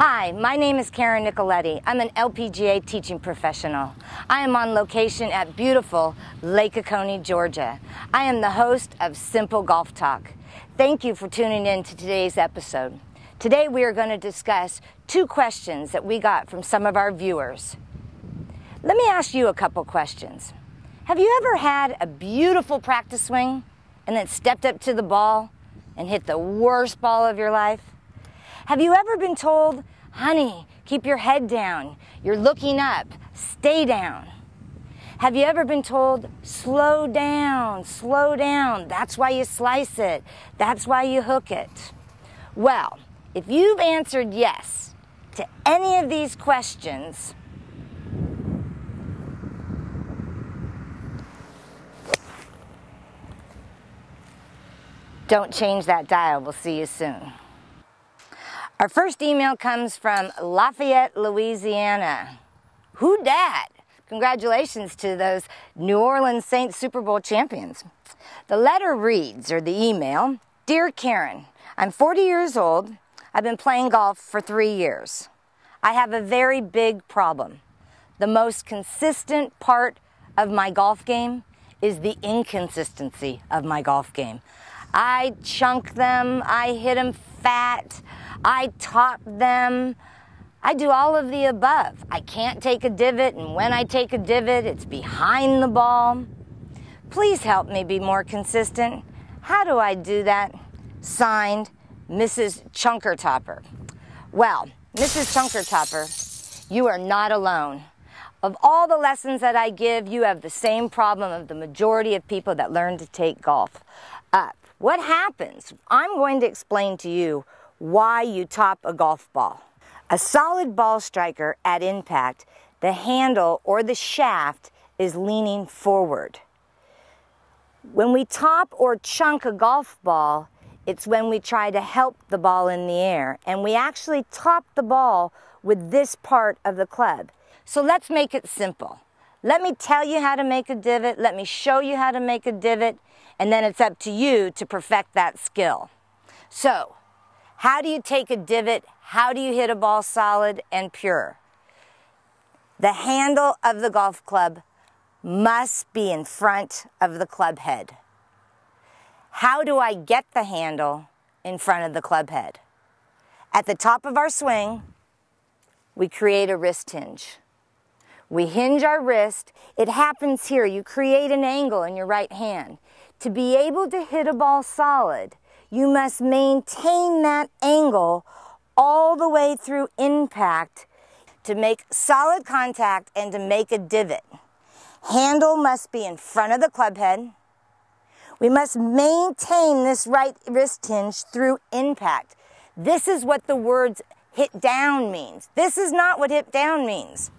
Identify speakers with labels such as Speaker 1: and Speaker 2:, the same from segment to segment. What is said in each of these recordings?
Speaker 1: Hi, my name is Karen Nicoletti. I'm an LPGA teaching professional. I am on location at beautiful Lake Oconee, Georgia. I am the host of Simple Golf Talk. Thank you for tuning in to today's episode. Today we are going to discuss two questions that we got from some of our viewers. Let me ask you a couple questions. Have you ever had a beautiful practice swing and then stepped up to the ball and hit the worst ball of your life? Have you ever been told, honey, keep your head down, you're looking up, stay down? Have you ever been told, slow down, that's why you slice it, that's why you hook it? Well, if you've answered yes to any of these questions, don't change that dial. We'll see you soon. Our first email comes from Lafayette, Louisiana. Who dat? Congratulations to those New Orleans Saints Super Bowl champions. The letter reads, or the email, Dear Karen, I'm 40 years old. I've been playing golf for 3 years. I have a very big problem. The most consistent part of my golf game is the inconsistency of my golf game. I chunk them, I hit them fat, I top them, I do all of the above. I can't take a divot, and when I take a divot, it's behind the ball. Please help me be more consistent. How do I do that? Signed, Mrs. Chunker Topper. Well, Mrs. Chunker Topper, you are not alone. Of all the lessons that I give, you have the same problem of the majority of people that learn to take golf up. What happens? I'm going to explain to you why you top a golf ball. A solid ball striker at impact, the handle or the shaft is leaning forward. When we top or chunk a golf ball, it's when we try to help the ball in the air, and we actually top the ball with this part of the club. So let's make it simple. Let me tell you how to make a divot, let me show you how to make a divot, and then it's up to you to perfect that skill. So, how do you take a divot? How do you hit a ball solid and pure? The handle of the golf club must be in front of the club head. How do I get the handle in front of the club head? At the top of our swing, we create a wrist hinge. We hinge our wrist. It happens here. You create an angle in your right hand. To be able to hit a ball solid, you must maintain that angle all the way through impact to make solid contact and to make a divot. Handle must be in front of the club head. We must maintain this right wrist hinge through impact. This is what the words hit down means. This is not what hit down means.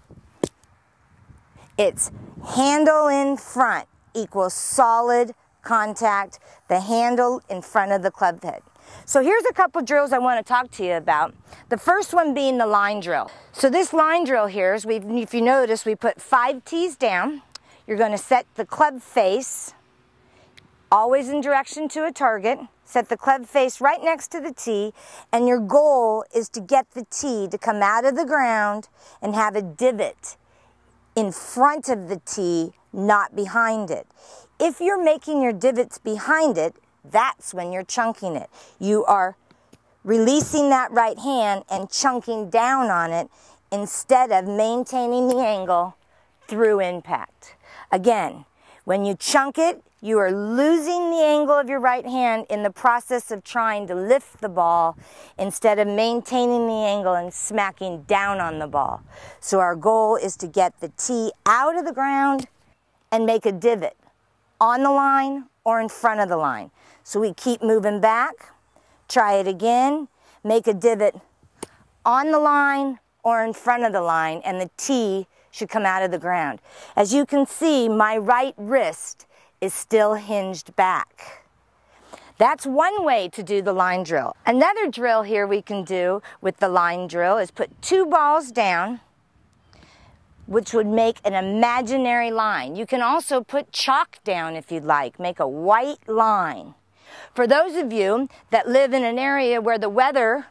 Speaker 1: It's handle in front equals solid contact, the handle in front of the club head. So here's a couple drills I want to talk to you about. The first one being the line drill. So this line drill here is, if you notice, we put 5 tees down. You're going to set the club face, always in direction to a target. Set the club face right next to the tee, and your goal is to get the tee to come out of the ground and have a divot in front of the tee, not behind it. If you're making your divots behind it, that's when you're chunking it. You are releasing that right hand and chunking down on it instead of maintaining the angle through impact. Again, when you chunk it, you are losing the angle of your right hand in the process of trying to lift the ball instead of maintaining the angle and smacking down on the ball. So our goal is to get the tee out of the ground and make a divot on the line or in front of the line. So we keep moving back, try it again, make a divot on the line or in front of the line, and the tee should come out of the ground. As you can see, my right wrist is still hinged back. That's one way to do the line drill. Another drill here we can do with the line drill is put 2 balls down, which would make an imaginary line. You can also put chalk down if you'd like, make a white line. For those of you that live in an area where the weather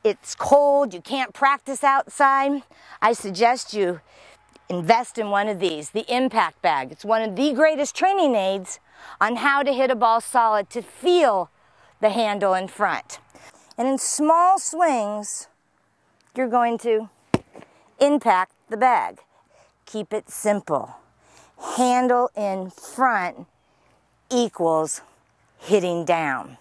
Speaker 1: it's cold, you can't practice outside, I suggest you invest in one of these, the impact bag. It's one of the greatest training aids on how to hit a ball solid, to feel the handle in front. And in small swings, you're going to impact the bag. Keep it simple. Handle in front equals hitting down.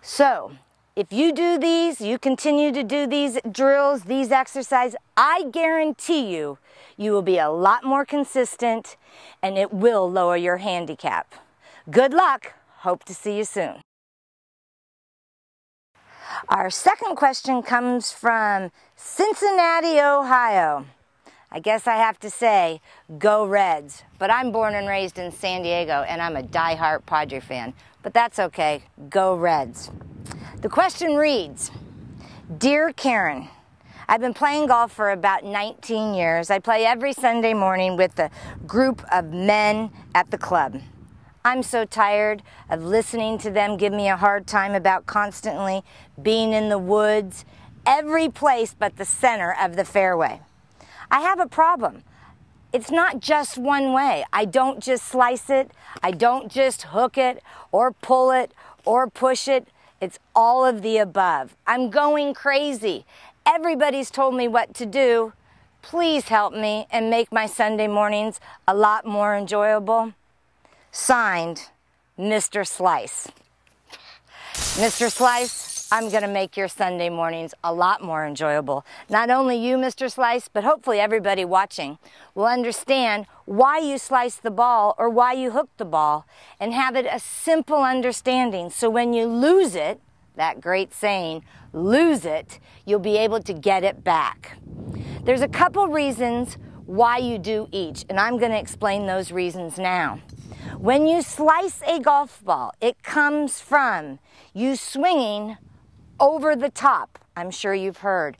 Speaker 1: So, if you do these, you continue to do these drills, these exercises, I guarantee you, you will be a lot more consistent and it will lower your handicap. Good luck. Hope to see you soon. Our second question comes from Cincinnati, Ohio. I guess I have to say, go Reds. But I'm born and raised in San Diego and I'm a diehard Padre fan. But that's okay. Go Reds. The question reads, Dear Karen, I've been playing golf for about 19 years. I play every Sunday morning with a group of men at the club. I'm so tired of listening to them give me a hard time about constantly being in the woods, every place but the center of the fairway. I have a problem. It's not just one way. I don't just slice it. I don't just hook it or pull it or push it. It's all of the above. I'm going crazy. Everybody's told me what to do. Please help me and make my Sunday mornings a lot more enjoyable. Signed, Mr. Slice. Mr. Slice, I'm going to make your Sunday mornings a lot more enjoyable. Not only you, Mr. Slice, but hopefully everybody watching will understand why you slice the ball or why you hook the ball and have it a simple understanding. So when you lose it, that great saying, lose it, you'll be able to get it back. There's a couple reasons why you do each, and I'm going to explain those reasons now. When you slice a golf ball, it comes from you swinging over the top. I'm sure you've heard.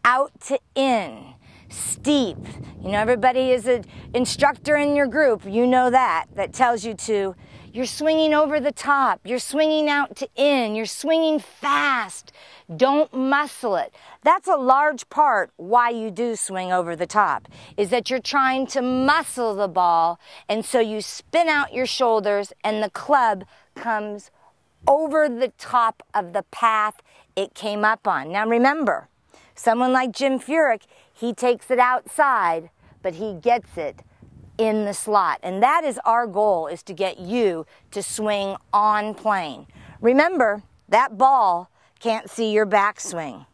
Speaker 1: Out to in. Steep. You know, everybody is an instructor in your group. You know that. That tells you to. You're swinging over the top. You're swinging out to in. You're swinging fast. Don't muscle it. That's a large part why you do swing over the top, is that you're trying to muscle the ball, and so you spin out your shoulders and the club comes over the top of the path it came up on. Now remember, someone like Jim Furyk, he takes it outside, but he gets it in the slot. And that is our goal, is to get you to swing on plane. Remember, that ball can't see your backswing.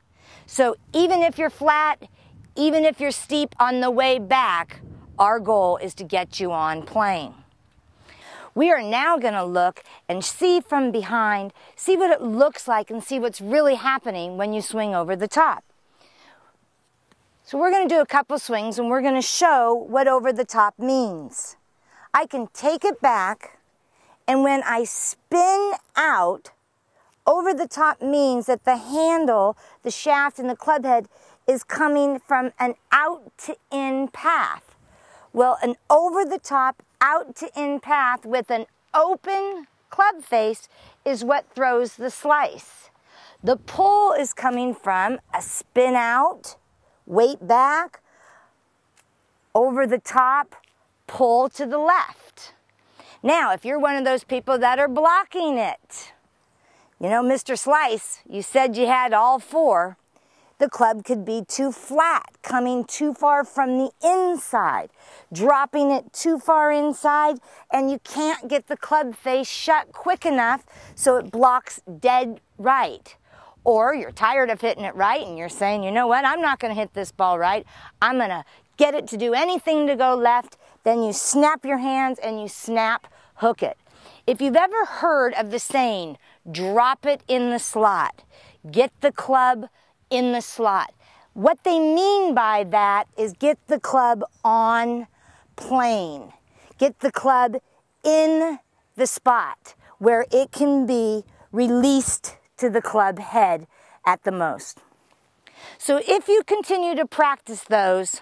Speaker 1: So even if you're flat, even if you're steep on the way back, our goal is to get you on plane. We are now going to look and see from behind, see what it looks like and see what's really happening when you swing over the top. So we're going to do a couple swings and we're going to show what over the top means. I can take it back, and when I spin out, over the top means that the handle, the shaft, and the club head is coming from an out to in path. Well, an over the top, out to in path with an open club face is what throws the slice. The pull is coming from a spin out, weight back, over the top, pull to the left. Now, if you're one of those people that are blocking it, you know, Mr. Slice, you said you had all four. The club could be too flat, coming too far from the inside, dropping it too far inside, and you can't get the club face shut quick enough so it blocks dead right. Or you're tired of hitting it right and you're saying, you know what, I'm not going to hit this ball right. I'm going to get it to do anything to go left. Then you snap your hands and you snap hook it. If you've ever heard of the saying, drop it in the slot, get the club in the slot, what they mean by that is get the club on plane. Get the club in the spot where it can be released to the club head at the most. So if you continue to practice those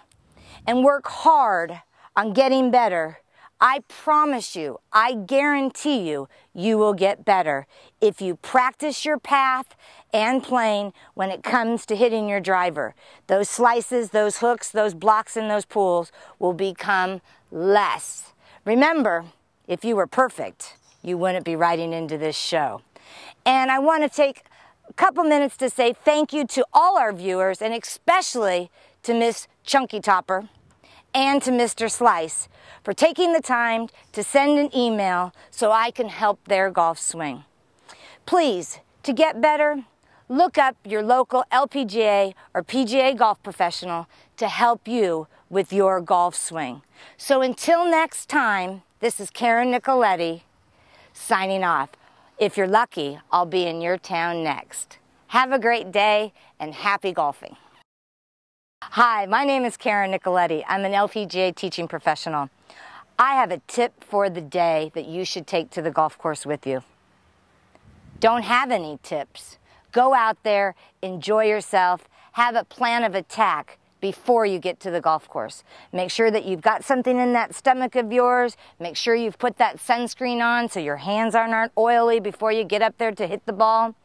Speaker 1: and work hard on getting better, I promise you, I guarantee you, you will get better if you practice your path and plane when it comes to hitting your driver. Those slices, those hooks, those blocks, and those pulls will become less. Remember, if you were perfect, you wouldn't be riding into this show. And I want to take a couple minutes to say thank you to all our viewers, and especially to Miss Chunky Topper and to Mr. Slice for taking the time to send an email so I can help their golf swing. Please, to get better, look up your local LPGA or PGA golf professional to help you with your golf swing. So until next time, this is Karen Nicoletti signing off. If you're lucky, I'll be in your town next. Have a great day and happy golfing. Hi, my name is Karen Nicoletti. I'm an LPGA teaching professional. I have a tip for the day that you should take to the golf course with you. Don't have any tips. Go out there, enjoy yourself, have a plan of attack before you get to the golf course. Make sure that you've got something in that stomach of yours. Make sure you've put that sunscreen on so your hands aren't oily before you get up there to hit the ball.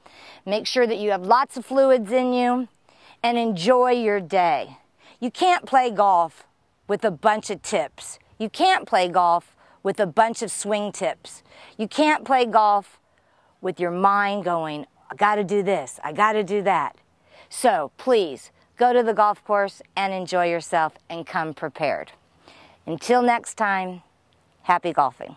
Speaker 1: Make sure that you have lots of fluids in you. And enjoy your day. You can't play golf with a bunch of tips. You can't play golf with a bunch of swing tips. You can't play golf with your mind going, I gotta do this, I gotta do that. So please, go to the golf course and enjoy yourself and come prepared. Until next time, happy golfing.